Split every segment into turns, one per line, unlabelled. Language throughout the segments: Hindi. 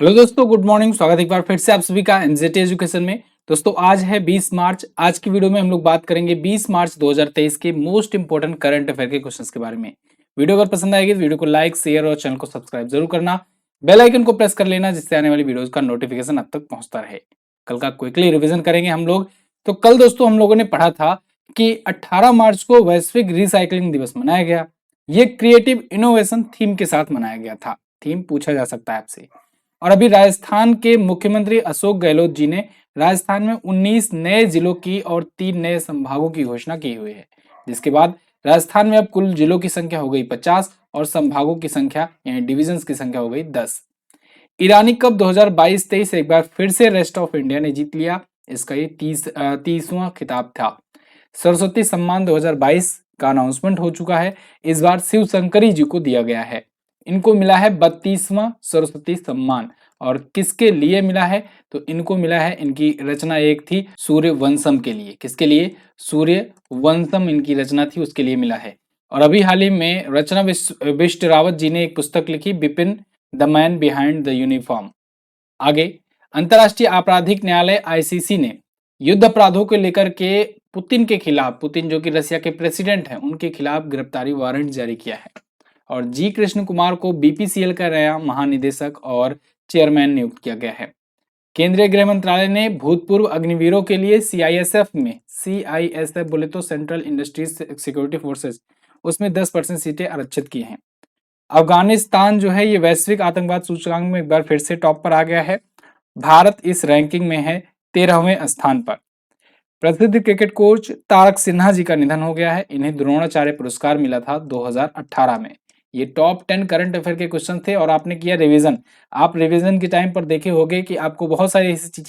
हेलो दोस्तों, गुड मॉर्निंग। स्वागत है एक बार फिर से आप सभी का एनजेटी एजुकेशन में। दोस्तों आज है 20 मार्च। आज की वीडियो में हम लोग बात करेंगे 20 मार्च 2023 के मोस्ट इंपोर्टेंट करंट अफेयर के क्वेश्चंस के बारे में। वीडियो अगर पसंद आएगी तो वीडियो को लाइक, शेयर और चैनल को सब्सक्राइब जरूर करना। बेल आइकन को प्रेस कर लेना जिससे आने वाली वीडियोज का नोटिफिकेशन आप तक पहुंचता रहे। कल का क्विकली रिविजन करेंगे हम लोग। तो कल दोस्तों हम लोगों ने पढ़ा था कि 18 मार्च को वैश्विक रिसाइकलिंग दिवस मनाया गया। ये क्रिएटिव इनोवेशन थीम के साथ मनाया गया था। थीम पूछा जा सकता है आपसे। और अभी राजस्थान के मुख्यमंत्री अशोक गहलोत जी ने राजस्थान में 19 नए जिलों की और 3 नए संभागों की घोषणा की हुई है, जिसके बाद राजस्थान में अब कुल जिलों की संख्या हो गई 50 और संभागों की संख्या यानी डिविजन्स की संख्या हो गई 10। ईरानी कप 2022-23 एक बार फिर से रेस्ट ऑफ इंडिया ने जीत लिया। इसका ये 30वां खिताब था। सरस्वती सम्मान 2022 का अनाउंसमेंट हो चुका है। इस बार शिव शंकरी जी को दिया गया है। इनको मिला है 32वां सरस्वती सम्मान। और किसके लिए मिला है? तो इनको मिला है, इनकी रचना एक थी सूर्यवंशम के लिए। किसके लिए? सूर्यवंशम इनकी रचना थी, उसके लिए मिला है। और अभी हाल ही में रचना बिष्ट रावत जी ने एक पुस्तक लिखी, Bipin the man behind the uniform. आगे, अंतर्राष्ट्रीय आपराधिक न्यायालय आईसीसी ने युद्ध अपराधों को लेकर के पुतिन के खिलाफ, पुतिन जो कि रशिया के प्रेसिडेंट हैं, उनके खिलाफ गिरफ्तारी वारंट जारी किया है। और जी कृष्ण कुमार को बीपीसीएल का नया महानिदेशक और चेयरमैन नियुक्त किया गया है। केंद्रीय गृह मंत्रालय ने भूतपूर्व अग्निवीरों के लिए सीआईएसएफ बोले तो सेंट्रल इंडस्ट्रीज सिक्योरिटी फोर्सेस, उसमें 10% सीटें आरक्षित की हैं। अफगानिस्तान जो है ये वैश्विक आतंकवाद सूचकांक में एक बार फिर से टॉप पर आ गया है। भारत इस रैंकिंग में है 13वें स्थान पर। प्रसिद्ध क्रिकेट कोच तारक सिन्हा जी का निधन हो गया है। इन्हें द्रोणाचार्य पुरस्कार मिला था 2018 में। ये टॉप 10 करंट अफेयर के क्वेश्चन थे और आपने किया रिवीजन। आप रिवीजन के टाइम पर देखे होंगे कि आपको बहुत सारी ऐसी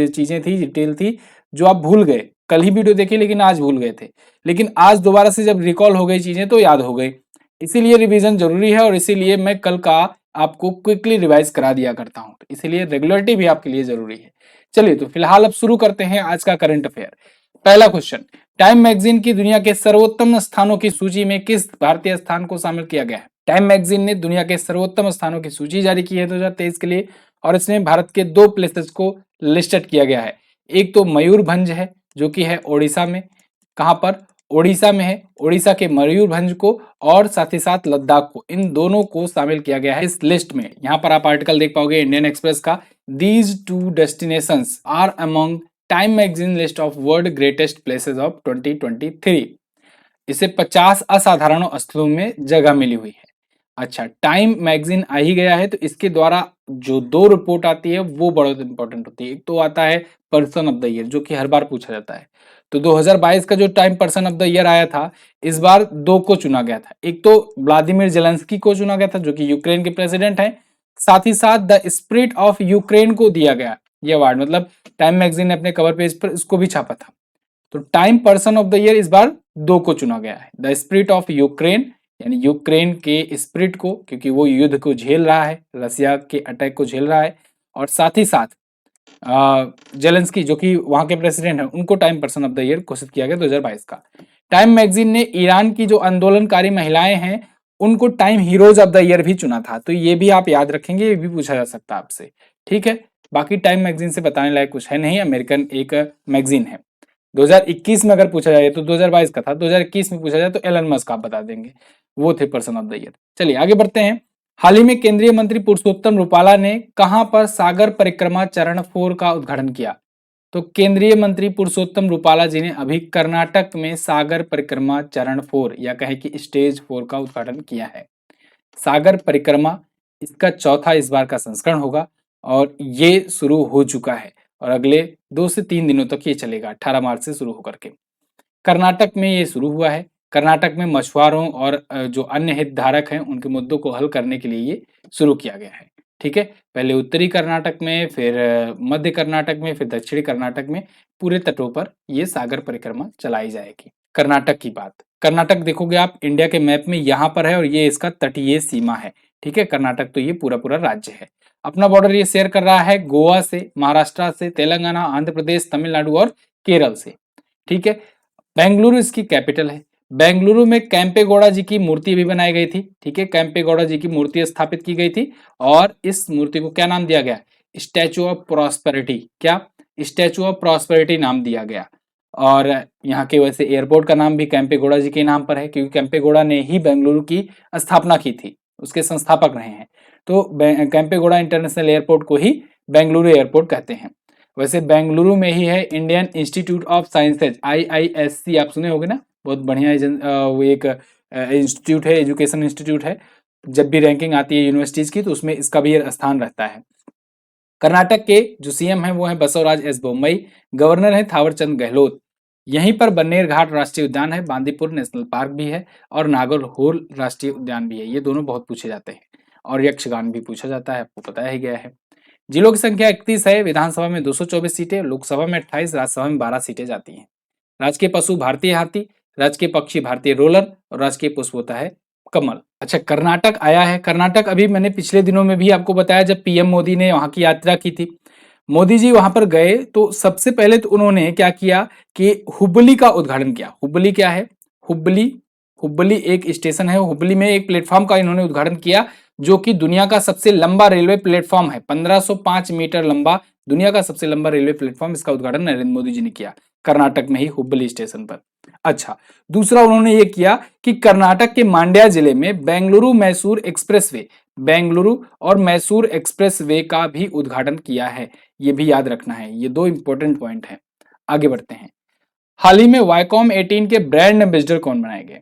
चीजें थी, डिटेल थी जो आप भूल गए। कल ही वीडियो देखी लेकिन आज भूल गए थे, लेकिन आज दोबारा से जब रिकॉल हो गई चीजें तो याद हो गई। इसीलिए रिवीजन जरूरी है और इसीलिए मैं कल का आपको क्विकली रिवाइज करा दिया करता हूं। तो इसीलिए रेगुलरिटी भी आपके लिए जरूरी है। चलिए तो फिलहाल अब शुरू करते हैं आज का करंट अफेयर। पहला क्वेश्चन, टाइम मैगजीन की दुनिया के सर्वोत्तम स्थानों की सूची में किस भारतीय स्थान को शामिल किया गया है? टाइम मैगजीन ने दुनिया के सर्वोत्तम स्थानों की सूची जारी की है 2023 के लिए, और इसमें भारत के 2 प्लेसेस को लिस्टेड किया गया है। एक तो मयूरभंज है जो कि है ओडिशा में। कहां पर? ओडिशा में है। ओडिशा के मयूरभंज को और साथ ही साथ लद्दाख को, इन दोनों को शामिल किया गया है इस लिस्ट में। यहां पर आप आर्टिकल देख पाओगे इंडियन एक्सप्रेस का, these 2 destinations are among Time magazine list of world greatest places of 2023। इसे 50 असाधारण स्थलों में जगह मिली हुई है। अच्छा, टाइम मैगजीन आ ही गया है तो इसके द्वारा जो 2 रिपोर्ट आती है वो बहुत इंपॉर्टेंट होती है। एक तो आता है पर्सन ऑफ द ईयर जो कि हर बार पूछा जाता है। तो 2022 का जो time person of the year आया था, इस बार 2 को चुना गया था। एक तो व्लादिमीर जेलेंस्की को चुना गया था जो कि यूक्रेन के प्रेसिडेंट हैं। साथ ही साथ द स्पिरिट ऑफ यूक्रेन को दिया गया ये अवार्ड, मतलब टाइम मैगजीन ने अपने कवर पेज पर इसको भी छापा था। तो time person of the year इस बार 2 को चुना गया है। द स्पिरिट ऑफ यूक्रेन यानी यूक्रेन के स्पिरिट को, क्योंकि वो युद्ध को झेल रहा है, रसिया के अटैक को झेल रहा है, और साथ ही साथ जेलेंस्की जो कि वहां के प्रेसिडेंट हैं, उनको time person of the year घोषित किया गया 2022 का। टाइम मैगजीन ने ईरान की जो आंदोलनकारी महिलाएं हैं उनको time heroes of the year भी चुना था। तो ये भी आप याद रखेंगे, ये भी पूछा जा सकता है आपसे। ठीक है, बाकी टाइम मैगजीन से बताने लायक कुछ है नहीं, अमेरिकन एक मैगजीन है। 2021 में अगर पूछा जाए तो 2022 का था, 2021 में पूछा जाए तो एलन मस्क आप बता देंगे, वो the person of the year. चलिए आगे बढ़ते हैं। हाल ही में केंद्रीय मंत्री पुरुषोत्तम रूपाला ने कहां पर सागर परिक्रमा चरण 4 का उद्घाटन किया? तो केंद्रीय मंत्री पुरुषोत्तम रूपाला जी ने अभी कर्नाटक में सागर परिक्रमा चरण 4 या कहे कि स्टेज 4 का उद्घाटन किया है। सागर परिक्रमा इसका चौथा इस बार का संस्करण होगा और ये शुरू हो चुका है और अगले 2 से 3 दिनों तक ये चलेगा, 18 मार्च से शुरू होकर के। कर्नाटक में ये शुरू हुआ है। कर्नाटक में मछुआरों और जो अन्य हितधारक हैं उनके मुद्दों को हल करने के लिए ये शुरू किया गया है। ठीक है, पहले उत्तरी कर्नाटक में, फिर मध्य कर्नाटक में, फिर दक्षिणी कर्नाटक में, पूरे तटों पर ये सागर परिक्रमा चलाई जाएगी। कर्नाटक की बात, कर्नाटक देखोगे आप इंडिया के मैप में यहाँ पर है और ये इसका तटीय सीमा है। ठीक है, कर्नाटक तो ये पूरा पूरा राज्य है। अपना बॉर्डर ये शेयर कर रहा है गोवा से, महाराष्ट्र से, तेलंगाना, आंध्र प्रदेश, तमिलनाडु और केरल से। ठीक है, बेंगलुरु इसकी कैपिटल है। बेंगलुरु में कैंपेगौड़ा जी की मूर्ति भी बनाई गई थी, ठीक है, कैंपेगौड़ा जी की मूर्ति स्थापित की गई थी और इस मूर्ति को क्या नाम दिया गया, स्टैचू ऑफ प्रॉस्पेरिटी, क्या, स्टैचू ऑफ प्रॉस्पेरिटी नाम दिया गया। और यहाँ के वैसे एयरपोर्ट का नाम भी कैंपेगौड़ा जी के नाम पर है, क्योंकि कैंपेगौड़ा ने ही बेंगलुरु की स्थापना की थी, उसके संस्थापक रहे हैं। तो कैंपेगौड़ा इंटरनेशनल एयरपोर्ट को ही बेंगलुरु एयरपोर्ट कहते हैं। वैसे बेंगलुरु में ही है Indian institute of sciences, IISC, आप सुने होंगे ना, बहुत बढ़िया वो एक इंस्टीट्यूट है, एजुकेशन इंस्टीट्यूट है। जब भी रैंकिंग आती है यूनिवर्सिटीज की तो उसमें इसका भी स्थान रहता है। कर्नाटक के जो सीएम हैं वो हैं बसवराज एस बोम्मई, गवर्नर है थावरचंद गहलोत। यहीं पर बन्नेर घाट राष्ट्रीय उद्यान है, बांदीपुर नेशनल पार्क भी है और नागरहोल राष्ट्रीय उद्यान भी है। ये दोनों बहुत पूछे जाते हैं। और यक्षगान भी पूछा जाता है, आपको बताया ही गया है। जिलों की संख्या 31 है, विधानसभा में 224 सीटें, लोकसभा में 28, राज्यसभा में 12 सीटें जाती हैं। राजकीय पशु भारतीय हाथी, राजकीय पक्षी भारतीय रोलर और राजकीय पुष्प होता है कमल। अच्छा, कर्नाटक आया है। कर्नाटक अभी मैंने पिछले दिनों में भी आपको बताया, जब पीएम मोदी ने वहां की यात्रा की थी, मोदी जी वहां पर गए तो सबसे पहले तो उन्होंने क्या किया कि हुबली का उद्घाटन किया। हुबली क्या है, हुबली, हुबली एक स्टेशन है, हुबली में एक प्लेटफॉर्म का इन्होंने उद्घाटन किया, जो कि दुनिया का सबसे लंबा रेलवे प्लेटफॉर्म है, 1505 मीटर लंबा, दुनिया का सबसे लंबा रेलवे प्लेटफॉर्म। इसका उद्घाटन नरेंद्र मोदी जी ने किया कर्नाटक में ही, हुबली स्टेशन पर। अच्छा, दूसरा उन्होंने ये किया कि कर्नाटक के मांड्या जिले में बेंगलुरु मैसूर एक्सप्रेसवे, बेंगलुरु और मैसूर एक्सप्रेसवे का भी उद्घाटन किया है। ये भी याद रखना है, ये दो इंपॉर्टेंट पॉइंट है। आगे बढ़ते हैं। हाल ही में वाईकॉम 18 के ब्रांड एम्बेसडर कौन बनाए गए?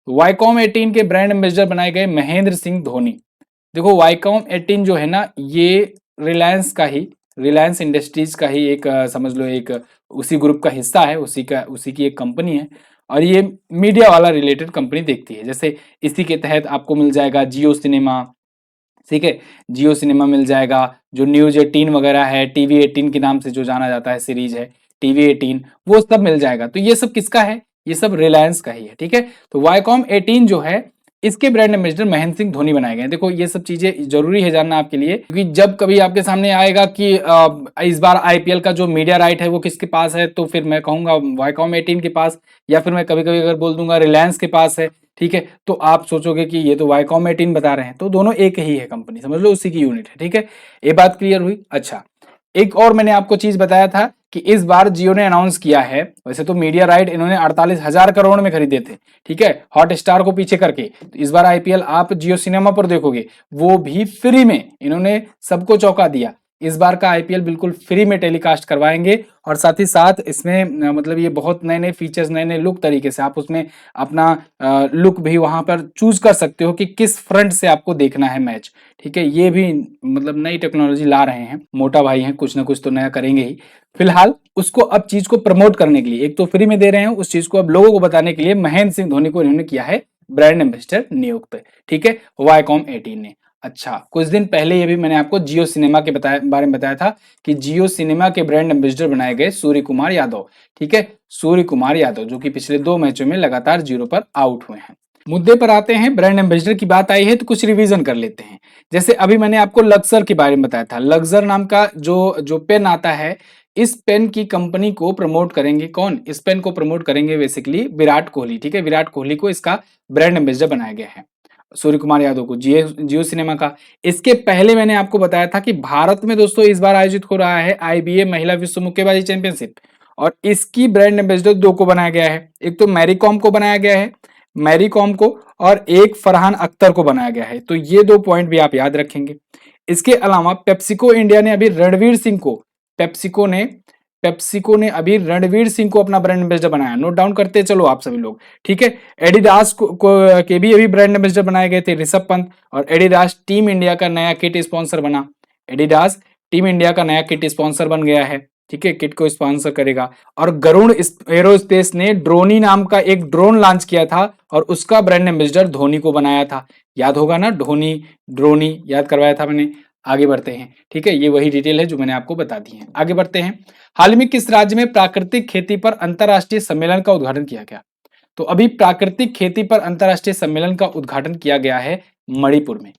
वाईकॉम 18 के ब्रांड एम्बेसडर बनाए गए महेंद्र सिंह धोनी। देखो, वाईकॉम 18 जो है ना, ये रिलायंस का ही, रिलायंस इंडस्ट्रीज का ही एक समझ लो एक उसी ग्रुप का हिस्सा है, उसी की एक कंपनी है। और ये मीडिया वाला रिलेटेड कंपनी देखती है। जैसे इसी के तहत आपको मिल जाएगा जियो सिनेमा, ठीक है, जियो सिनेमा मिल जाएगा, जो न्यूज 18 वगैरह है, टीवी 18 के नाम से जो जाना जाता है, सीरीज है टीवी 18, वो सब मिल जाएगा। तो ये सब किसका है? ये सब रिलायंस का ही है, ठीक है। तो वाईकॉम 18 जो है, इसके ब्रांड एम्बेसडर महेंद्र सिंह धोनी बनाए गए। देखो, ये सब चीजें जरूरी है जानना आपके लिए, क्योंकि जब कभी आपके सामने आएगा कि इस बार आईपीएल का जो मीडिया राइट है वो किसके पास है, तो फिर मैं कहूंगा वाईकॉम 18 के पास, या फिर मैं कभी कभी अगर बोल दूंगा रिलायंस के पास है, ठीक है, तो आप सोचोगे कि ये तो वाईकॉम 18 बता रहे हैं। तो दोनों एक ही है कंपनी, समझ लो उसी की यूनिट है, ठीक है। ये बात क्लियर हुई। अच्छा, एक और मैंने आपको चीज बताया था कि इस बार जियो ने अनाउंस किया है, वैसे तो मीडिया राइट इन्होंने 48,000 करोड़ में खरीदे थे, ठीक है, हॉट स्टार को पीछे करके। तो इस बार आईपीएल आप जियो सिनेमा पर देखोगे, वो भी फ्री में, इन्होंने सबको चौंका दिया। इस बार का आईपीएल बिल्कुल फ्री में टेलीकास्ट करवाएंगे और साथ ही साथ इसमें मतलब ये बहुत नए नए फीचर्स, नए नए लुक तरीके से आप उसमें अपना लुक भी वहां पर चूज कर सकते हो कि किस फ्रंट से आपको देखना है मैच, ठीक है। ये भी मतलब नई टेक्नोलॉजी ला रहे हैं, मोटा भाई हैं, कुछ ना कुछ तो नया करेंगे ही। फिलहाल उसको अब चीज को प्रमोट करने के लिए, एक तो फ्री में दे रहे हैं, उस चीज को अब लोगों को बताने के लिए महेंद्र सिंह धोनी को इन्होंने किया है ब्रांड एम्बेसडर नियुक्त, ठीक है, वाईकॉम 18 ने। अच्छा, कुछ दिन पहले ये भी मैंने आपको जियो सिनेमा के बारे में बताया था कि जियो सिनेमा के ब्रांड एम्बेसडर बनाए गए सूर्य कुमार यादव, ठीक है, सूर्य कुमार यादव, जो कि पिछले 2 मैचों में लगातार 0 पर आउट हुए हैं। मुद्दे पर आते हैं, ब्रांड एम्बेसडर की बात आई है तो कुछ रिवीजन कर लेते हैं। जैसे अभी मैंने आपको लक्सर के बारे में बताया था, लक्सर नाम का जो पेन आता है, इस पेन की कंपनी को प्रमोट करेंगे कौन? इस पेन को प्रमोट करेंगे बेसिकली विराट कोहली, ठीक है, विराट कोहली को इसका ब्रांड एम्बेसडर बनाया गया है, सूर्य कुमार यादव को जियो सिनेमा का। इसके पहले मैंने आपको बताया था कि भारत में दोस्तों इस बार आयोजित हो रहा है आईबीए महिला विश्व मुक्केबाजी चैंपियनशिप, और इसकी ब्रांड एम्बेसडर 2 को बनाया गया है। एक तो मैरी कॉम को बनाया गया है, मैरी कॉम को, और एक फरहान अख्तर को बनाया गया है। तो ये 2 पॉइंट भी आप याद रखेंगे। इसके अलावा पेप्सिको इंडिया ने अभी रणवीर सिंह को, पेप्सिको ने अभी रणवीर सिंह को अपना ब्रांड एम्बेसडर बनाया। नोट डाउन करते चलो आप सभी लोग, ठीक है। एडिडास के भी अभी ब्रांड एम्बेसडर बनाए गए थे ऋषभ पंत, और एडिडास टीम इंडिया का नया किट स्पॉन्सर बना। एडिडास टीम इंडिया का नया किट स्पॉन्सर बन गया है, ठीक है, किट को स्पॉन्सर करेगा। और गरुड़ एरोस्पेस ने ड्रोनी नाम का एक ड्रोन लॉन्च किया था और उसका ब्रांड एम्बेसडर धोनी को बनाया था। याद होगा ना, ड्रोनी याद करवाया था मैंने। आगे बढ़ते हैं, ठीक है, ये वही डिटेल है जो मैंने आपको बता दी है। आगे बढ़ते हैं। हाल ही में किस राज्य में प्राकृतिक खेती पर अंतरराष्ट्रीय सम्मेलन का उद्घाटन किया गया? तो अभी प्राकृतिक खेती पर अंतरराष्ट्रीय सम्मेलन का उद्घाटन किया गया है मणिपुर में।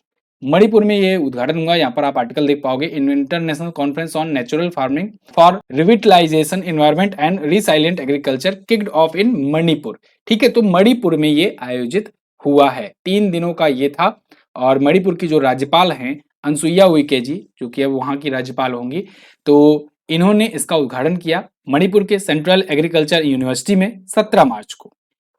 मणिपुर में ये उद्घाटन हुआ। यहाँ पर आप आर्टिकल देख पाओगे, international conference on natural farming for revitalisation environment and resilient agriculture kicked off in Manipur. ठीक है, तो मणिपुर में ये आयोजित हुआ है, 3 दिनों का ये था। और मणिपुर की जो राज्यपाल हैं अनसुईया उइके जी, जो कि अब वहां की राज्यपाल होंगी, तो इन्होंने इसका उद्घाटन किया मणिपुर के सेंट्रल एग्रीकल्चर यूनिवर्सिटी में 17 मार्च को।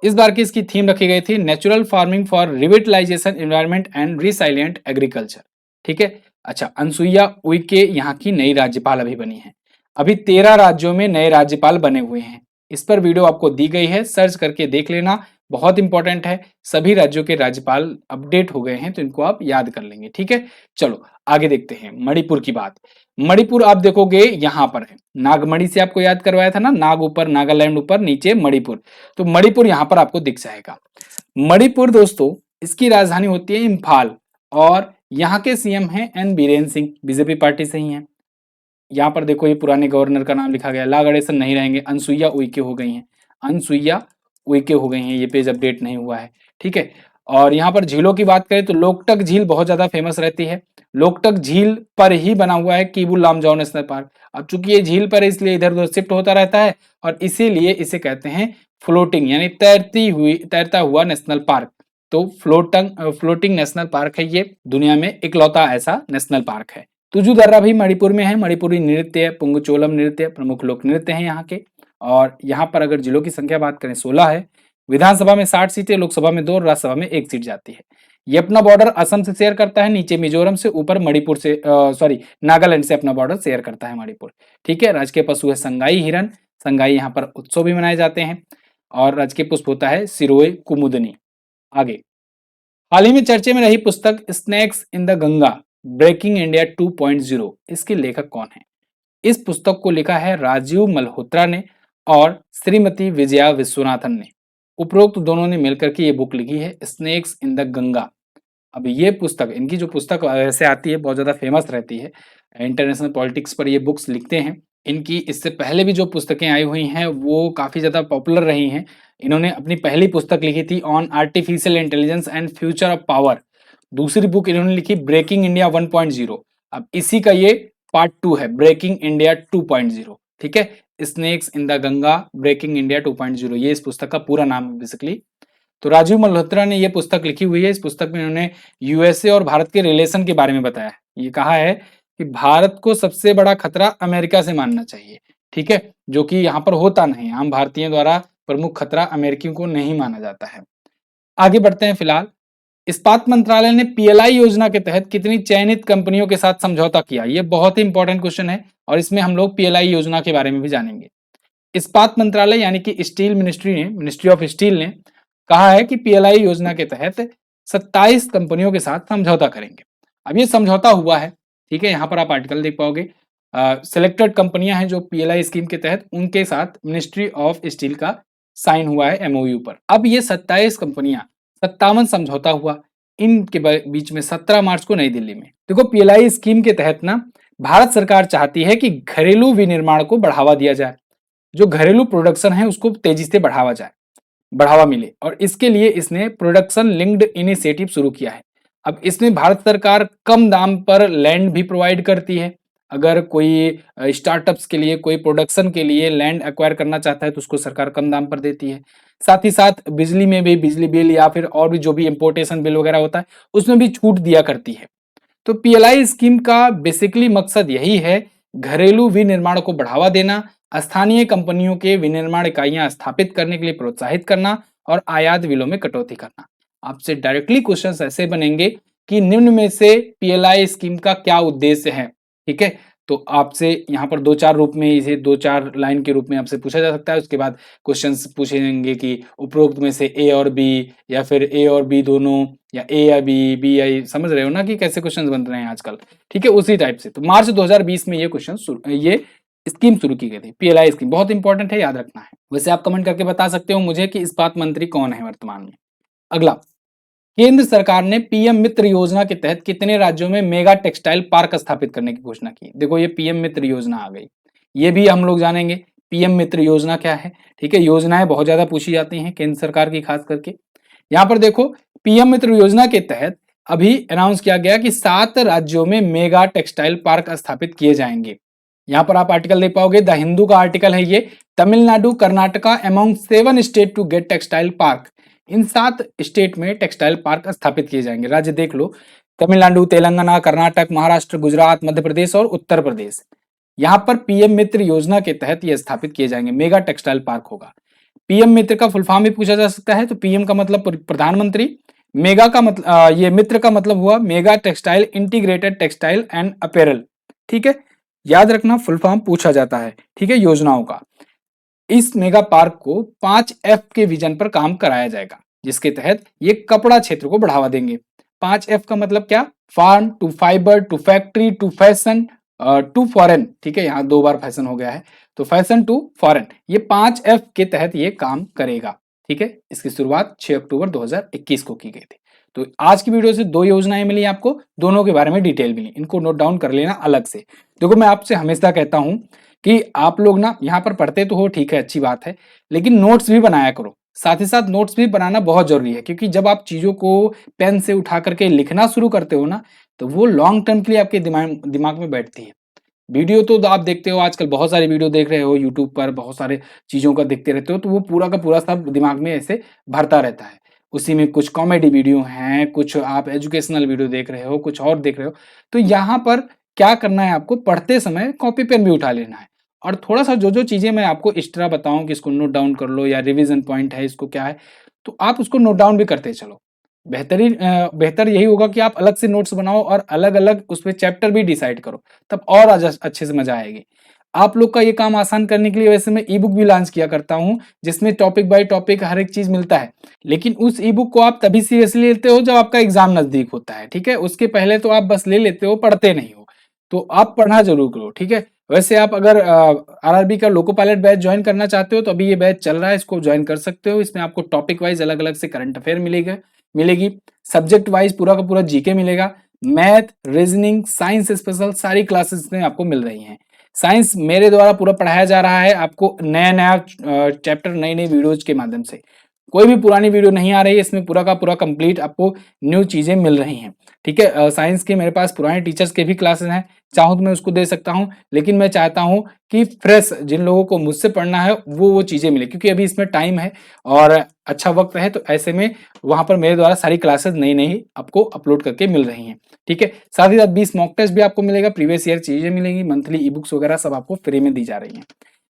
इस बार की इसकी थीम रखी गई थी natural farming for revitalisation environment and resilient agriculture. ठीक है, अच्छा, अनसुईया उइके यहाँ की नई राज्यपाल अभी बनी है। अभी 13 राज्यों में नए राज्यपाल बने हुए हैं। इस पर वीडियो आपको दी गई है, सर्च करके देख लेना, बहुत इंपॉर्टेंट है। सभी राज्यों के राज्यपाल अपडेट हो गए हैं, तो इनको आप याद कर लेंगे। ठीक है, चलो आगे देखते हैं मणिपुर की बात। मणिपुर आप देखोगे यहाँ पर है, नागमणि से आपको याद करवाया था ना, नाग ऊपर, नागालैंड ऊपर, नीचे मणिपुर। तो मणिपुर यहाँ पर आपको दिख जाएगा। मणिपुर दोस्तों, इसकी राजधानी होती है इम्फाल, और यहाँ के सीएम हैं N Biren Singh, BJP party से ही हैं। यहाँ पर देखो ये पुराने गवर्नर का नाम लिखा गया, ला गणेशन नहीं रहेंगे, अनसुईया उइके हो गई हैं, अनसुईया उइके हो गई हैं। ये पेज अपडेट नहीं हुआ है। ठीक है, और यहाँ पर झीलों की बात करें तो लोकटक झील बहुत ज्यादा फेमस रहती है। लोकटक झील पर ही बना हुआ है किबू लामजाओ नेशनल पार्क। अब चूंकि ये झील पर है इसलिए इधर उधर शिफ्ट होता रहता है, और इसीलिए इसे कहते हैं फ्लोटिंग, यानी तैरता हुआ नेशनल पार्क। तो फ्लोटिंग नेशनल पार्क है ये, दुनिया में इकलौता ऐसा नेशनल पार्क है। तुजू दर्रा भी मणिपुर में है। मणिपुरी नृत्य, पुंगचोलम नृत्य प्रमुख लोक नृत्य हैं यहाँ के। और यहाँ पर अगर जिलों की संख्या बात करें 16 है। विधानसभा में 60 सीटें, लोकसभा में 2 और राज्यसभा में 1 सीट जाती है। ये अपना बॉर्डर असम से शेयर करता है, नीचे मिजोरम से, ऊपर मणिपुर से नागालैंड से अपना बॉर्डर शेयर करता है मणिपुर। ठीक है, राजकीय पशु है संगाई हिरन। संगाई यहाँ पर उत्सव भी मनाए जाते हैं। और राजकीय पुष्प होता है सिरोए कुमुदनी। आगे, हाल ही में चर्चे में रही पुस्तक snakes in the Ganga breaking India 2.0, इसके लेखक कौन है? इस पुस्तक को लिखा है राजीव मल्होत्रा ने और श्रीमती विजया विश्वनाथन ने। उपरोक्त दोनों ने मिलकर के ये बुक लिखी है, स्नेक्स इन द गंगा। अब ये पुस्तक, इनकी जो पुस्तक ऐसे आती है बहुत ज्यादा फेमस रहती है, इंटरनेशनल पॉलिटिक्स पर ये बुक्स लिखते हैं। इनकी इससे पहले भी जो पुस्तकें आई हुई हैं वो काफी ज्यादा पॉपुलर रही हैं। इन्होंने अपनी पहली पुस्तक लिखी थी on artificial intelligence and future of power. दूसरी बुक इन्होंने लिखी ब्रेकिंग इंडिया 1.0। अब इसी का ये पार्ट 2 है, ब्रेकिंग इंडिया 2.0। ठीक है, snakes in the Ganga breaking India 2.0, ये इस पुस्तक का पूरा नाम है बेसिकली। तो राजीव मल्होत्रा ने ये पुस्तक लिखी हुई है। इस पुस्तक में उन्होंने यूएसए और भारत के रिलेशन के बारे में बताया है। ये कहा है कि भारत को सबसे बड़ा खतरा अमेरिका से मानना चाहिए। ठीक है, जो कि यहाँ पर होता नहीं, आम भारतीयों द्वारा प्रमुख खतरा अमेरिकियों को नहीं माना जाता है। आगे बढ़ते हैं। फिलहाल इस्पात मंत्रालय ने पीएलआई योजना के तहत कितनी चयनित कंपनियों के साथ समझौता किया? ये बहुत ही इंपॉर्टेंट क्वेश्चन है, और इसमें हम लोग पीएलआई योजना के बारे में भी जानेंगे। इस्पात मंत्रालय यानी कि स्टील मिनिस्ट्री ने, मिनिस्ट्री ऑफ स्टील ने कहा है कि पीएलआई योजना के तहत 27 कंपनियों के साथ समझौता करेंगे। अब ये समझौता हुआ है। ठीक है, यहाँ पर आप आर्टिकल देख पाओगे। सिलेक्टेड कंपनियां हैं जो पीएलआई स्कीम के तहत, उनके साथ मिनिस्ट्री ऑफ स्टील का साइन हुआ है एमओयू पर। अब ये 27 कंपनियां, 57 समझौता हुआ इनके बीच में 17 मार्च को नई दिल्ली में। देखो, पीएलआई स्कीम के तहत ना भारत सरकार चाहती है कि घरेलू विनिर्माण को बढ़ावा दिया जाए, जो घरेलू प्रोडक्शन है उसको तेजी से बढ़ावा मिले, और इसके लिए इसने प्रोडक्शन लिंक्ड इनिशिएटिव शुरू किया है। अब इसमें भारत सरकार कम दाम पर लैंड भी प्रोवाइड करती है। अगर कोई स्टार्टअप्स के लिए, कोई प्रोडक्शन के लिए लैंड एक्वायर करना चाहता है तो उसको सरकार कम दाम पर देती है। साथ ही साथ बिजली में भी, बिजली बिल या फिर और भी जो भी इंपोर्टेशन बिल वगैरह होता है उसमें भी छूट दिया करती है। तो पीएलआई स्कीम का बेसिकली मकसद यही है, घरेलू विनिर्माण को बढ़ावा देना, स्थानीय कंपनियों के विनिर्माण इकाइयां स्थापित करने के लिए प्रोत्साहित करना, और आयात बिलों में कटौती करना। आपसे डायरेक्टली क्वेश्चंस ऐसे बनेंगे कि निम्न में से पीएलआई स्कीम का क्या उद्देश्य है? ठीक है, तो आपसे यहाँ पर 2-4 रूप में, इसे 2-4 लाइन के रूप में आपसे पूछा जा सकता है। उसके बाद क्वेश्चंस पूछेंगे कि उपरोक्त में से ए और बी, या फिर ए और बी दोनों, या ए या बी, बी आई, समझ रहे हो ना कि कैसे क्वेश्चंस बन रहे हैं आजकल। ठीक है, उसी टाइप से। तो मार्च 2020 में ये क्वेश्चन, ये स्कीम शुरू की गई थी, पीएलआई स्कीम। बहुत इंपॉर्टेंट है, याद रखना है। वैसे आप कमेंट करके बता सकते हो मुझे कि इस्पात मंत्री कौन है वर्तमान में। अगला, केंद्र सरकार ने पीएम मित्र योजना के तहत कितने राज्यों में मेगा टेक्सटाइल पार्क स्थापित करने की घोषणा की? देखो, ये पीएम मित्र योजना आ गई, ये भी हम लोग जानेंगे पीएम मित्र योजना क्या है। ठीक है, योजनाएं बहुत ज्यादा पूछी जाती हैं केंद्र सरकार की, खास करके। यहाँ पर देखो, पीएम मित्र योजना के तहत अभी अनाउंस किया गया कि 7 राज्यों में मेगा टेक्सटाइल पार्क स्थापित किए जाएंगे। यहाँ पर आप आर्टिकल देख पाओगे, द हिंदू का आर्टिकल है ये, Tamil Nadu Karnataka among 7 state to get textile park. इन 7 स्टेट में टेक्सटाइल पार्क स्थापित किए जाएंगे। राज्य देख लो, तमिलनाडु, तेलंगाना, कर्नाटक, महाराष्ट्र, गुजरात, मध्य प्रदेश और उत्तर प्रदेश। यहाँ पर पीएम मित्र योजना के तहत ये स्थापित किए जाएंगे, मेगा टेक्सटाइल पार्क होगा। पीएम मित्र का फुल फॉर्म भी पूछा जा सकता है, तो पीएम का मतलब प्रधानमंत्री, मेगा का मतलब ये मित्र का मतलब हुआ mega textile integrated textile and apparel. ठीक है, याद रखना फुल फॉर्म पूछा जाता है, ठीक है, योजनाओं का। इस मेगा पार्क को 5F के विजन पर काम कराया जाएगा, जिसके तहत ये कपड़ा क्षेत्र को बढ़ावा देंगे। 5F का मतलब क्या? Farm to fibre to factory to fashion to foreign. ठीक है, यहाँ 2 बार फैशन हो गया है, तो फैशन टू फॉरेन, ये 5F के तहत ये काम करेगा। ठीक है, इसकी शुरुआत 6 अक्टूबर 2021 को की गई थी। तो आज की वीडियो से 2 योजनाएं मिली आपको, दोनों के बारे में डिटेल मिली, इनको नोट डाउन कर लेना अलग से। देखो, मैं आपसे हमेशा कहता हूं कि आप लोग ना यहाँ पर पढ़ते तो हो, ठीक है, अच्छी बात है, लेकिन नोट्स भी बनाया करो। साथ ही साथ नोट्स भी बनाना बहुत जरूरी है, क्योंकि जब आप चीजों को पेन से उठा करके लिखना शुरू करते हो ना, तो वो लॉन्ग टर्म के लिए आपके दिमाग में बैठती है। वीडियो तो आप देखते हो, आजकल बहुत सारी वीडियो देख रहे हो यूट्यूब पर, बहुत सारे चीजों का देखते रहते हो, तो वो पूरा का पूरा सब दिमाग में ऐसे भरता रहता है। उसी में कुछ कॉमेडी वीडियो हैं, कुछ आप एजुकेशनल वीडियो देख रहे हो, कुछ और देख रहे हो। तो यहाँ पर क्या करना है आपको, पढ़ते समय कॉपी पेन भी उठा लेना है, और थोड़ा सा जो जो चीजें मैं आपको एक्स्ट्रा बताऊं कि इसको नोट डाउन कर लो, या रिवीजन पॉइंट है इसको क्या है, तो आप उसको नोट डाउन भी करते चलो। बेहतर यही होगा कि आप अलग से नोट्स बनाओ और अलग अलग उस पर चैप्टर भी डिसाइड करो, तब और अच्छे से मजा आएगी। आप लोग का ये काम आसान करने के लिए वैसे मैं ई बुक भी लॉन्च किया करता हूं, जिसमें टॉपिक बाय टॉपिक हर एक चीज मिलता है। लेकिन उस ई बुक को आप तभी सीरियसली लेते हो जब आपका एग्जाम नजदीक होता है। ठीक है, उसके पहले तो आप बस ले लेते हो, पढ़ते नहीं हो। तो आप पढ़ना जरूर करो। ठीक है, वैसे आप अगर आरआरबी का लोको पायलट बैच ज्वाइन करना चाहते हो, तो अभी ये बैच चल रहा है, इसको ज्वाइन कर सकते हो। इसमें आपको टॉपिक वाइज अलग अलग से करंट अफेयर मिलेगी, सब्जेक्ट वाइज पूरा का पूरा जीके मिलेगा, मैथ, रीजनिंग, साइंस स्पेशल सारी क्लासेस में आपको मिल रही हैं। साइंस मेरे द्वारा पूरा पढ़ाया जा रहा है, आपको नया नया चैप्टर, नई नई वीडियोज के माध्यम से। कोई भी पुरानी वीडियो नहीं आ रही है, इसमें पूरा का पूरा कंप्लीट आपको न्यू चीजें मिल रही हैं। ठीक है, साइंस के मेरे पास पुराने टीचर्स के भी क्लासेस हैं, चाहूँ तो मैं उसको दे सकता हूँ, लेकिन मैं चाहता हूँ कि फ्रेश जिन लोगों को मुझसे पढ़ना है वो चीजें मिले, क्योंकि अभी इसमें टाइम है और अच्छा वक्त है। तो ऐसे में वहां पर मेरे द्वारा सारी क्लासेस नई नई आपको अपलोड करके मिल रही हैं। ठीक है, साथ ही साथ 20 मॉक टेस्ट भी आपको मिलेगा, प्रीवियस ईयर चीजें मिलेंगी, मंथली ई बुक्स वगैरह सब आपको फ्री में दी जा रही हैं।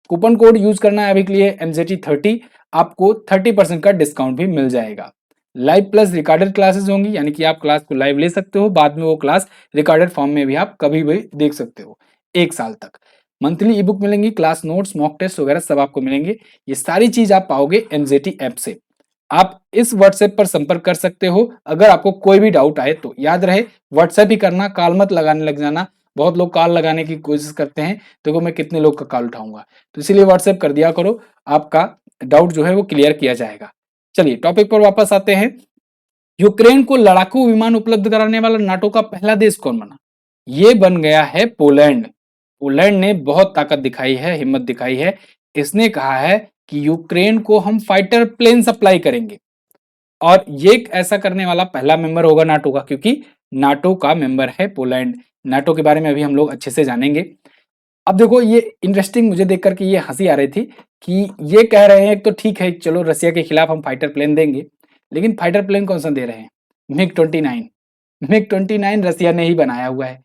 कूपन कोड यूज करना है अभी के लिए MZT30, आपको 30% का डिस्काउंट भी मिल जाएगा। लाइव प्लस रिकॉर्डेड क्लासेस होंगी, यानी कि आप क्लास को लाइव ले सकते हो, बाद में वो क्लास रिकॉर्डेड फॉर्म में भी आप कभी भी देख सकते हो 1 साल तक। मंथली ई बुक मिलेंगी, क्लास नोट्स, मॉक टेस्ट वगैरह सब आपको मिलेंगे। ये सारी चीज आप पाओगे MZT ऐप से। आप इस व्हाट्सएप पर संपर्क कर सकते हो अगर आपको कोई भी डाउट आए तो। याद रहे, व्हाट्सएप ही करना, कॉल मत लगाने लग जाना। बहुत लोग कॉल लगाने की कोशिश करते हैं, देखो मैं कितने लोग का कॉल उठाऊंगा, तो इसलिए व्हाट्सएप कर दिया करो, आपका डाउट जो है वो क्लियर किया जाएगा। चलिए टॉपिक पर वापस आते हैं। यूक्रेन को लड़ाकू विमान उपलब्ध कराने वाला नाटो का पहला देश कौन बना? ये बन गया है पोलैंड। पोलैंड ने बहुत ताकत दिखाई है, हिम्मत दिखाई है। इसने कहा है कि यूक्रेन को हम फाइटर प्लेन सप्लाई करेंगे, और ये ऐसा करने वाला पहला मेंबर होगा नाटो का, क्योंकि नाटो का मेंबर है पोलैंड। नाटो के बारे में अभी हम लोग अच्छे से जानेंगे। अब देखो, ये इंटरेस्टिंग मुझे देख करके ये हंसी आ रही थी कि ये कह रहे हैं तो ठीक है, चलो रसिया के खिलाफ हम फाइटर प्लेन देंगे, लेकिन फाइटर प्लेन कौन सा दे रहे हैं? MiG-29। MiG-29 रसिया ने ही बनाया हुआ है।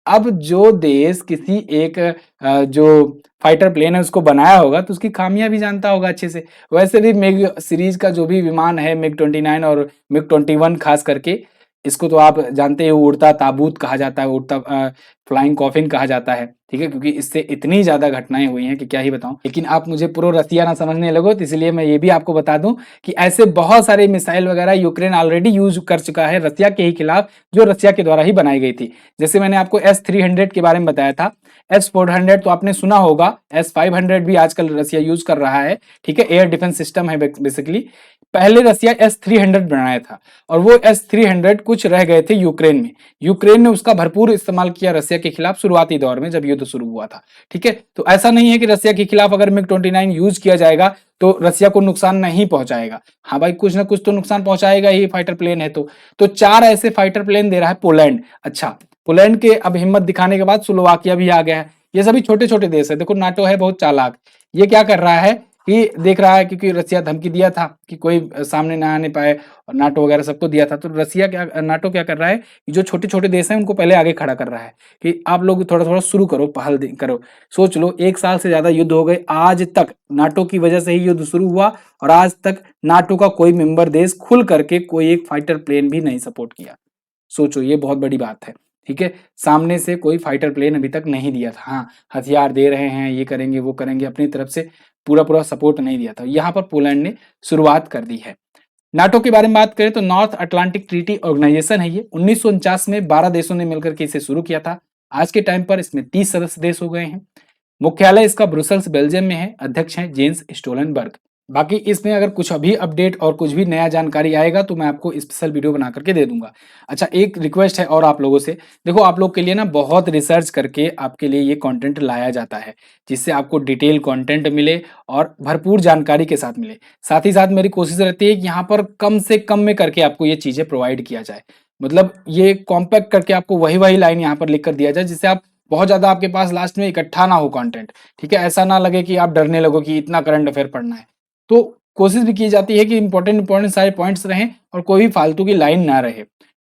अब जो देश किसी एक जो फाइटर प्लेन है उसको बनाया होगा, तो उसकी खामियां भी जानता होगा अच्छे से। वैसे भी मिग सीरीज का जो भी विमान है, MiG-29 और MiG-21 खास करके, इसको तो आप जानते हो, उड़ता ताबूत कहा जाता है, उड़ता फ्लाइंग कॉफिन कहा जाता है। ठीक है, क्योंकि इससे इतनी ज्यादा घटनाएं हुई हैं कि क्या ही बताऊं। लेकिन आप मुझे प्रो रसिया ना समझने लगो, तो इसलिए मैं ये भी आपको बता दूं कि ऐसे बहुत सारे मिसाइल वगैरह यूक्रेन ऑलरेडी यूज कर चुका है रसिया के ही खिलाफ, जो रसिया के द्वारा ही बनाई गई थी। जैसे मैंने आपको S-300 के बारे में बताया था, S-400 तो आपने सुना होगा, S-500 भी आजकल रसिया यूज कर रहा है। ठीक है, एयर डिफेंस सिस्टम है बेसिकली। पहले रसिया S-300 बनाया था, और वो S-300 कुछ रह गए थे यूक्रेन में। यूक्रेन ने उसका भरपूर इस्तेमाल किया रसिया के खिलाफ शुरुआती दौर में, जब युद्ध शुरू हुआ था। ठीक है, तो ऐसा नहीं है कि रसिया के खिलाफ अगर MiG-29 यूज किया जाएगा तो रसिया को नुकसान नहीं पहुंचाएगा। हाँ भाई, कुछ ना कुछ तो नुकसान पहुंचाएगा ही, फाइटर प्लेन है तो 4 ऐसे फाइटर प्लेन दे रहा है पोलैंड। अच्छा, पोलैंड के अब हिम्मत दिखाने के बाद स्लोवाकिया भी आ गया है। ये सभी छोटे छोटे देश है। देखो नाटो है बहुत चालाक, ये क्या कर रहा है कि देख रहा है, क्योंकि रसिया धमकी दिया था कि कोई सामने ना आने पाए, और नाटो वगैरह सबको दिया था, तो रसिया क्या, नाटो क्या कर रहा है, जो छोटे छोटे देश हैं उनको पहले आगे खड़ा कर रहा है कि आप लोग थोड़ा थोड़ा शुरू करो, पहल करो। सोच लो, 1 साल से ज्यादा युद्ध हो गए, आज तक नाटो की वजह से ही युद्ध शुरू हुआ, और आज तक नाटो का कोई मेंबर देश खुल करके कोई एक फाइटर प्लेन भी नहीं सपोर्ट किया। सोचो, ये बहुत बड़ी बात है। ठीक है, सामने से कोई फाइटर प्लेन अभी तक नहीं दिया था। हाँ, हथियार दे रहे हैं, ये करेंगे वो करेंगे, अपनी तरफ से पूरा पूरा सपोर्ट नहीं दिया था। यहाँ पर पोलैंड ने शुरुआत कर दी है। नाटो के बारे में बात करें तो नॉर्थ अटलांटिक ट्रीटी ऑर्गेनाइजेशन है ये। 1949 में 12 देशों ने मिलकर के इसे शुरू किया था। आज के टाइम पर इसमें 30 सदस्य देश हो गए हैं। मुख्यालय इसका ब्रुसेल्स बेल्जियम में है। अध्यक्ष हैं जेंस स्टोलनबर्ग। बाकी इसमें अगर कुछ अभी अपडेट और कुछ भी नया जानकारी आएगा तो मैं आपको स्पेशल वीडियो बना करके दे दूंगा। अच्छा, एक रिक्वेस्ट है और आप लोगों से, देखो आप लोग के लिए ना बहुत रिसर्च करके आपके लिए ये कंटेंट लाया जाता है, जिससे आपको डिटेल कंटेंट मिले और भरपूर जानकारी के साथ मिले। साथ ही साथ मेरी कोशिश रहती है कि यहाँ पर कम से कम में करके आपको ये चीजें प्रोवाइड किया जाए, मतलब ये कॉम्पैक्ट करके आपको वही वही लाइन यहाँ पर लिख कर दिया जाए, जिससे आप बहुत ज्यादा आपके पास लास्ट में इकट्ठा ना हो कंटेंट। ठीक है, ऐसा ना लगे कि आप डरने लगो कि इतना करंट अफेयर पढ़ना है। तो कोशिश भी की जाती है कि इंपॉर्टेंट सारे पॉइंट्स रहें और कोई भी फालतू की लाइन ना रहे।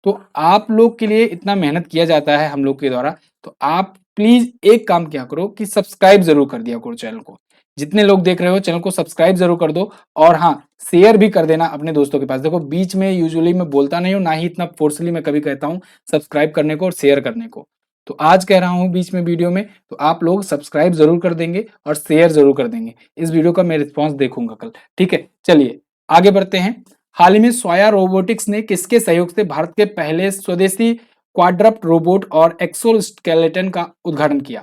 तो आप लोग के लिए इतना मेहनत किया जाता है हम लोग के द्वारा, तो आप प्लीज एक काम क्या करो कि सब्सक्राइब जरूर कर दिया करो चैनल को। जितने लोग देख रहे हो चैनल को सब्सक्राइब जरूर कर दो, और हाँ, शेयर भी कर देना अपने दोस्तों के पास। देखो बीच में यूजुअली मैं बोलता नहीं हूँ, ना ही इतना फोर्सली मैं कभी कहता हूँ सब्सक्राइब करने को और शेयर करने को, तो आज कह रहा हूँ बीच में वीडियो में, तो आप लोग सब्सक्राइब जरूर कर देंगे और शेयर जरूर कर देंगे। इस वीडियो का मैं रिस्पॉन्स देखूंगा कल। ठीक है, चलिए आगे बढ़ते हैं। हाल ही में स्वाया रोबोटिक्स ने किसके सहयोग से भारत के पहले स्वदेशी क्वाड्रप्ट रोबोट और एक्सोस्केलेटन का उद्घाटन किया?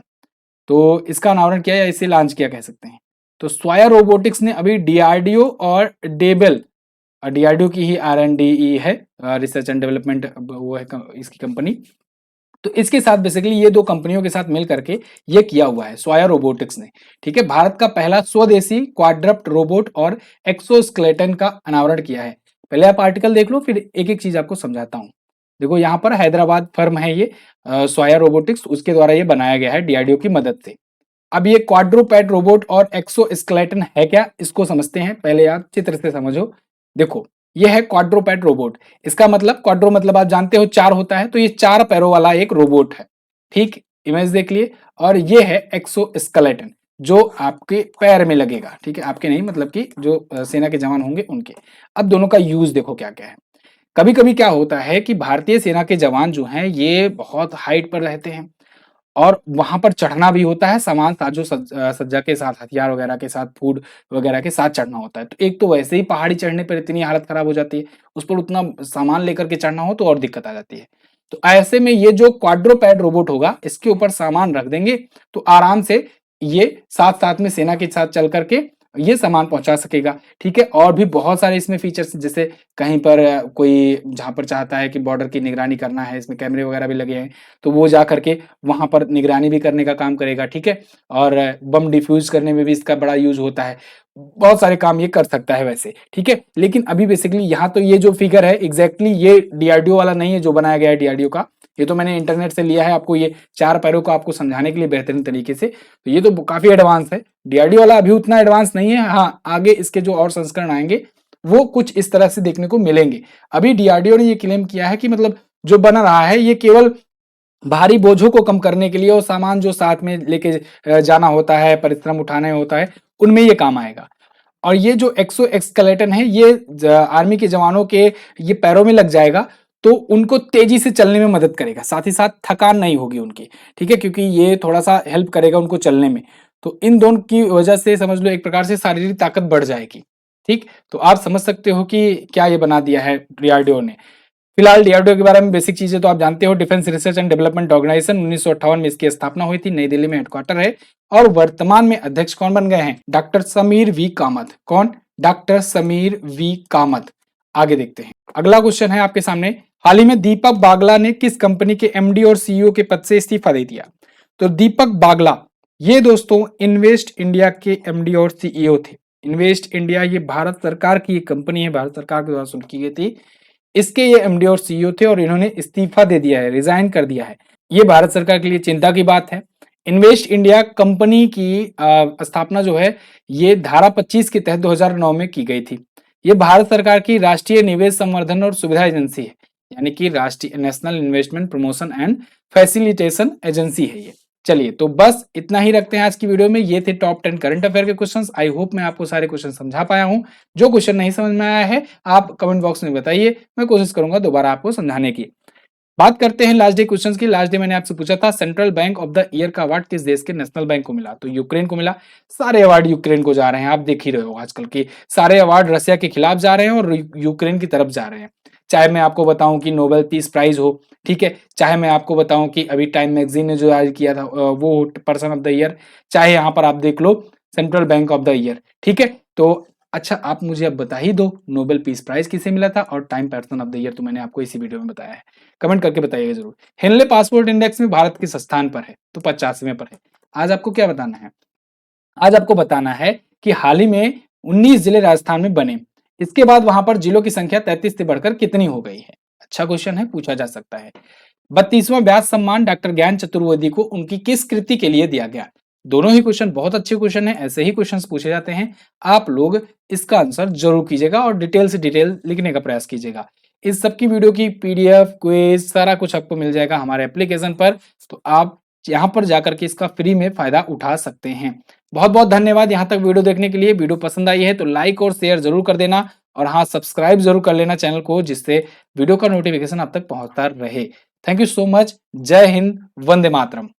तो इसका अनावरण किया या इसे लॉन्च किया कह सकते हैं। तो स्वाया रोबोटिक्स ने अभी डीआरडीओ और डेबल, डीआरडीओ की ही आरएनडीई है, रिसर्च एंड डेवलपमेंट वो है इसकी कंपनी, तो इसके साथ बेसिकली ये 2 कंपनियों के साथ मिल करके ये किया हुआ है स्वाया रोबोटिक्स ने। ठीक है, भारत का पहला स्वदेशी क्वाड्रप्ट रोबोट और एक्सोस्केलेटन का अनावरण किया है। पहले आप आर्टिकल देख लो, फिर एक एक चीज आपको समझाता हूँ। देखो यहाँ पर हैदराबाद फर्म है ये स्वाया रोबोटिक्स, उसके द्वारा ये बनाया गया है डीआरडीओ की मदद से। अब ये क्वाड्रोपैड रोबोट और एक्सोस्केलेटन है क्या, इसको समझते हैं। पहले आप चित्र से समझो। देखो ये है क्वाड्रोपैड रोबोट। इसका मतलब, क्वाड्रो मतलब आप जानते हो 4 होता है, तो ये 4 पैरों वाला एक रोबोट है। ठीक, इमेज देख लिए। और ये है एक्सोस्केलेटन, जो आपके पैर में लगेगा। ठीक है, आपके नहीं, मतलब कि जो सेना के जवान होंगे उनके। अब दोनों का यूज देखो क्या क्या है। कभी कभी क्या होता है कि भारतीय सेना के जवान जो हैं ये बहुत हाइट पर रहते हैं, और वहां पर चढ़ना भी होता है, सामान साजो सज्जा के साथ, हथियार वगैरह के साथ, फूड वगैरह के साथ चढ़ना होता है। तो एक तो वैसे ही पहाड़ी चढ़ने पर इतनी हालत खराब हो जाती है, उस पर उतना सामान लेकर के चढ़ना हो तो और दिक्कत आ जाती है। तो ऐसे में ये जो क्वाड्रोपैड रोबोट होगा, इसके ऊपर सामान रख देंगे तो आराम से ये साथ साथ में सेना के साथ चल करके ये सामान पहुंचा सकेगा। ठीक है, और भी बहुत सारे इसमें फीचर्स, जैसे कहीं पर कोई जहां पर चाहता है कि बॉर्डर की निगरानी करना है, इसमें कैमरे वगैरह भी लगे हैं, तो वो जा करके वहां पर निगरानी भी करने का काम करेगा। ठीक है, और बम डिफ्यूज करने में भी इसका बड़ा यूज होता है, बहुत सारे काम ये कर सकता है वैसे। ठीक है, लेकिन अभी बेसिकली यहाँ तो ये जो फिगर है एग्जैक्टली ये डीआरडीओ वाला नहीं है जो बनाया गया है डीआरडीओ का, ये तो मैंने इंटरनेट से लिया है आपको ये 4 पैरों को आपको समझाने के लिए बेहतरीन तरीके से। तो ये तो काफी एडवांस है, डीआरडीओ वाला अभी उतना एडवांस नहीं है। हाँ, आगे इसके जो और संस्करण आएंगे वो कुछ इस तरह से देखने को मिलेंगे। अभी डीआरडीओ ने ये क्लेम किया है कि मतलब जो बन रहा है ये केवल भारी बोझों को कम करने के लिए, और सामान जो साथ में लेके जाना होता है, परिश्रम उठाने होता है, उनमें ये काम आएगा। और ये जो एक्सो एक्सकेलेटन है ये आर्मी के जवानों के ये पैरों में लग जाएगा, तो उनको तेजी से चलने में मदद करेगा, साथ ही साथ थकान नहीं होगी उनकी। ठीक है, क्योंकि ये थोड़ा सा हेल्प करेगा उनको चलने में। तो इन दोनों की वजह से समझ लो एक प्रकार से शारीरिक ताकत बढ़ जाएगी। ठीक, तो आप समझ सकते हो कि क्या ये बना दिया है डीआरडीओ ने। फिलहाल डीआरडीओ के बारे में बेसिक चीजें तो आप जानते हो। Defence research and development organisation 1958 में इसकी स्थापना हुई थी, नई दिल्ली में हेडक्वार्टर है। और वर्तमान में अध्यक्ष कौन बन गए हैं? Doctor Sameer V Kamat. कौन? Doctor Sameer V Kamat. आगे देखते हैं, अगला क्वेश्चन है आपके सामने। हाल ही में दीपक बागला ने किस कंपनी के एमडी और सीईओ के पद से इस्तीफा दे दिया? तो दीपक बागला ये दोस्तों इन्वेस्ट इंडिया के एमडी और सीईओ थे। इन्वेस्ट इंडिया ये भारत सरकार की एक कंपनी है, भारत सरकार के द्वारा शुरू की गई थी। इसके ये एमडी और सीईओ थे और इन्होंने इस्तीफा दे दिया है, रिजाइन कर दिया है। ये भारत सरकार के लिए चिंता की बात है। इन्वेस्ट इंडिया कंपनी की स्थापना जो है ये धारा 25 के तहत 2009 में की गई थी। ये भारत सरकार की राष्ट्रीय निवेश संवर्धन और सुविधा एजेंसी है, यानी कि राष्ट्रीय national investment promotion and facilitation agency है ये। चलिए, तो बस इतना ही रखते हैं आज की वीडियो में। ये थे टॉप 10 करंट अफेयर के क्वेश्चंस। आई होप मैं आपको सारे क्वेश्चन समझा पाया हूं। जो क्वेश्चन नहीं समझ में आया है आप कमेंट बॉक्स में बताइए, मैं कोशिश करूंगा दोबारा आपको समझाने की। बात करते हैं लास्ट डे क्वेश्चंस की। लास्ट डे मैंने आपसे पूछा था central bank of the year का अवार्ड किस देश के नेशनल बैंक को मिला, तो यूक्रेन को मिला। सारे अवार्ड यूक्रेन को जा रहे हैं, आप देख ही रहे हो आजकल के सारे अवार्ड रशिया के खिलाफ जा रहे हैं और यूक्रेन की तरफ जा रहे हैं। चाहे मैं आपको बताऊं कि नोबेल पीस प्राइज हो, ठीक है, चाहे मैं आपको बताऊं कि अभी टाइम मैगजीन ने जो जारी किया था वो पर्सन ऑफ द ईयर, चाहे यहाँ पर आप देख लो central bank of the year, ठीक है। तो अच्छा, आप मुझे अब बता ही दो नोबेल पीस प्राइज किसे मिला था और time person of the year तो मैंने आपको इसी वीडियो में बताया है। कमेंट करके बताइएगा जरूर। हेनले पासपोर्ट इंडेक्स में भारत किस स्थान पर है, तो 50वें पर है। आज आपको क्या बताना है, आज आपको बताना है कि हाल ही में 19 जिले राजस्थान में बने, इसके बाद वहां पर जिलों की संख्या 33 से बढ़कर कितनी हो गई है। अच्छा क्वेश्चन है, पूछा जा सकता है। 32वां व्यास सम्मान डॉक्टर ज्ञान चतुर्वेदी को उनकी किस कृति के लिए दिया गया। दोनों ही क्वेश्चन बहुत अच्छे क्वेश्चन है, ऐसे ही क्वेश्चन पूछे जाते हैं। आप लोग इसका आंसर जरूर कीजिएगा और डिटेल से डिटेल लिखने का प्रयास कीजिएगा। इस सब की वीडियो की पीडीएफ क्विज सारा कुछ आपको मिल जाएगा हमारे एप्लीकेशन पर, तो आप यहाँ पर जाकर के इसका फ्री में फायदा उठा सकते हैं। बहुत बहुत धन्यवाद यहाँ तक वीडियो देखने के लिए। वीडियो पसंद आई है तो लाइक और शेयर जरूर कर देना, और हाँ, सब्सक्राइब जरूर कर लेना चैनल को, जिससे वीडियो का नोटिफिकेशन आप तक पहुंचता रहे। Thank you so much. जय हिंद, वंदे मातरम।